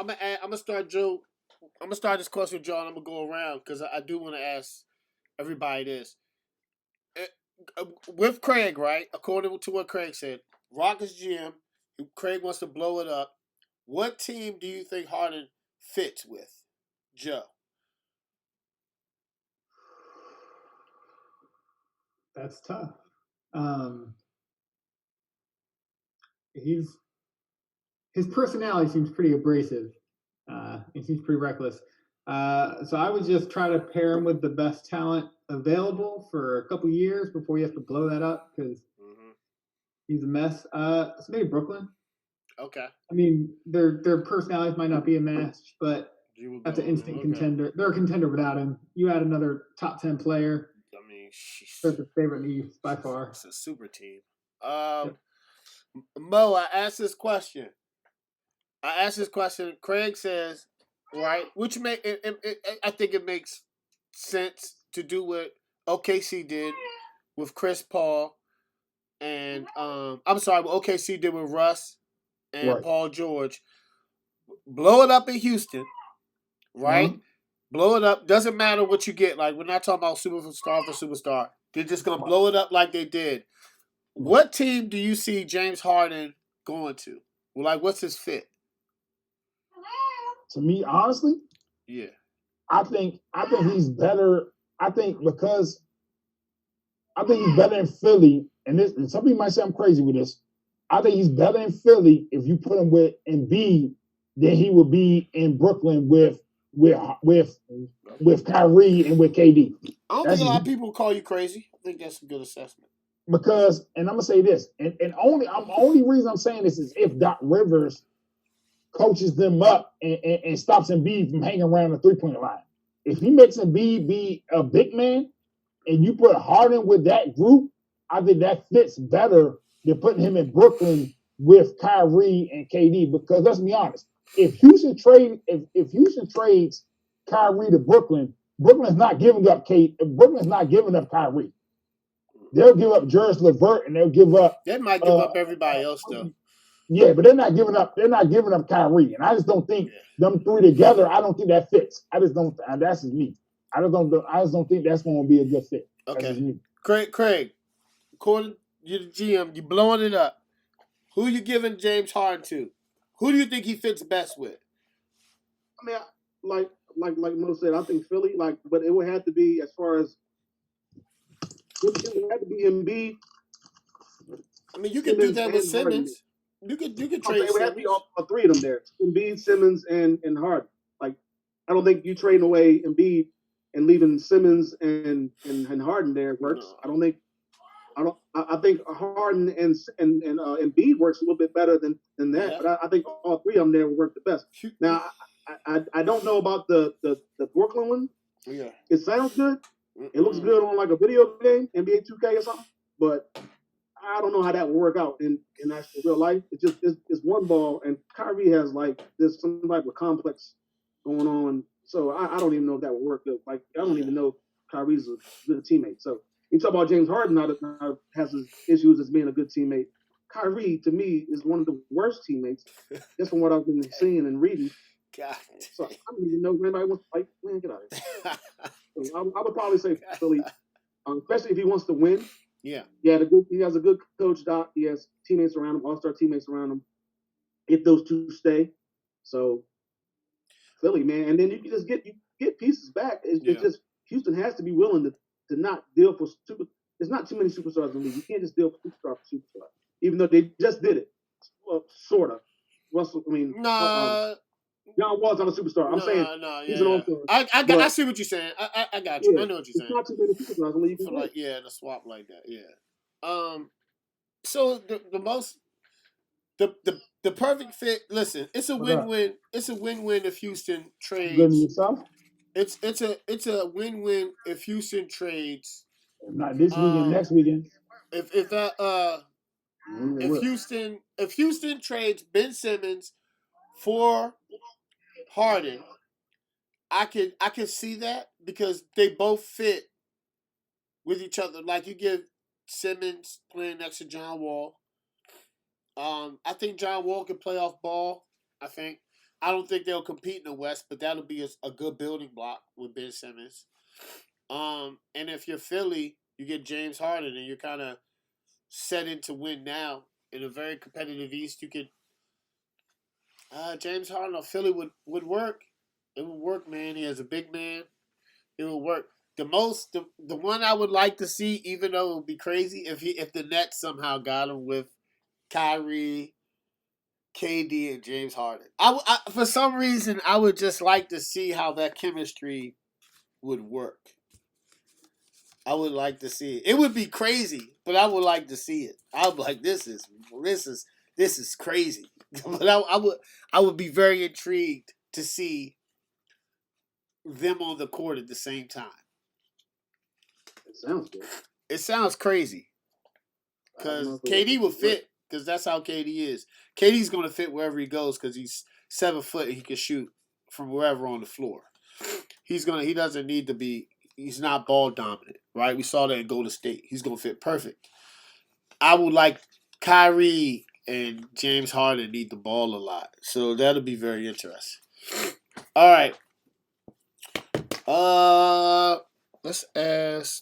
gonna start Joe. I'm gonna start this question with Joe, and I'm gonna go around because I do want to ask everybody this. With Craig, right? According to what Craig said, Rockets GM, Craig wants to blow it up. What team do you think Harden fits with, Joe? That's tough. Um, he's his personality seems pretty abrasive. He seems pretty reckless. So I would just try to pair him with the best talent available for a couple years before he has to blow that up because he's a mess. So maybe Brooklyn. Okay. I mean, their personalities might not be a match, but that's an instant contender. They're a contender without him. You add another top 10 player. I mean, That's the favorite me by far. It's a super team. Mo, I asked this question. Craig says, right, which I think it makes sense to do what OKC did with Chris Paul, and I'm sorry, what OKC did with Russ and Paul George. Blow it up in Houston, right? Blow it up. Doesn't matter what you get. Like, we're not talking about superstar for superstar. They're just gonna blow it up like they did. What team do you see James Harden going to? Well, like, what's his fit? To me, honestly, yeah, I think he's better. I think because I think he's better in Philly, and some people might say I'm crazy with this. I think he's better in Philly if you put him with Embiid than he would be in Brooklyn with Kyrie and with KD. I don't think a lot of people call you crazy. I think that's a good assessment. Because, and I'm gonna say this, and only reason I'm saying this is if Doc Rivers coaches them up and stops Embiid from hanging around the 3-point line. If he makes Embiid be a big man, and you put Harden with that group, I think that fits better than putting him in Brooklyn with Kyrie and KD. Because let's be honest, if Houston trades Kyrie to Brooklyn, Brooklyn's not giving up Kyrie. They'll give up Juris LeVert and they'll give up. They might give up everybody else though. Yeah, but they're not giving up Kyrie, and I just don't think them three together. I don't think that fits. I just don't. That's just me. I just don't think that's going to be a good fit. Okay. Craig, according to the GM, you blowing it up. Who you giving James Harden to? Who do you think he fits best with? I mean, like Mo said, I think Philly. But it would have to be as far as it would have to be Embiid. I mean, you could do that with Simmons. You could trade. It would have to be all three of them there: Embiid, Simmons, and Harden. Like, I don't think you trading away Embiid and leaving Simmons and Harden there works. No. I think Harden and Embiid works a little bit better than that. Yeah. But I think all three of them there will work the best. Now, I don't know about the Brooklyn one. Yeah, it sounds good. It looks good on like a video game, NBA 2K or something. But I don't know how that will work out in actual real life. It's one ball, and Kyrie has like there's some type of complex going on. So I don't even know if that will work. Like, I don't even know if Kyrie's a good teammate. So you talk about James Harden now has his issues as being a good teammate. Kyrie, to me, is one of the worst teammates, just from what I've been seeing and reading. God. So I don't even know if anybody wants to fight. Man, get out of here. So I would probably say Philly, especially if he wants to win. Yeah. He has a good coach, Doc. He has teammates around him, all-star teammates around him. If those two stay. So Philly, man. And then you can just get pieces back. It's just Houston has to be willing to not deal for super. There's not too many superstars in the league. You can't just deal for superstar. Even though they just did it. Well, sort of. Russell, I mean, John Wall's not a superstar. I'm saying he's an all-star. I see what you're saying. I got you. I know what you're saying. It's not too many superstars in the league. Like, the swap like that. Yeah. So the perfect fit. Listen, it's a win-win. It's a win-win if Houston trades. It's a win-win if Houston trades. Not this weekend. Next weekend. If Houston trades Ben Simmons for Harden, I can see that because they both fit with each other. Like, you give Simmons playing next to John Wall. I think John Wall can play off ball. I I don't think they'll compete in the West, but that'll be a good building block with Ben Simmons. And if you're Philly, you get James Harden, and you're kind of set in to win now in a very competitive East. You could James Harden or Philly would work. It would work, man. He has a big man. It would work. The one I would like to see, even though it would be crazy if the Nets somehow got him with Kyrie, KD, and James Harden. For some reason I would just like to see how that chemistry would work. I would like to see it. It would be crazy, but I would like to see it. I'm like, this is crazy. But I would be very intrigued to see them on the court at the same time. It sounds good. It sounds crazy because KD will fit because that's how KD is. KD's going to fit wherever he goes because he's 7 foot and he can shoot from wherever on the floor. He doesn't need to be. He's not ball dominant, right? We saw that in Golden State. He's going to fit perfect. I would like Kyrie and James Harden need the ball a lot. So that'll be very interesting. All right. Let's ask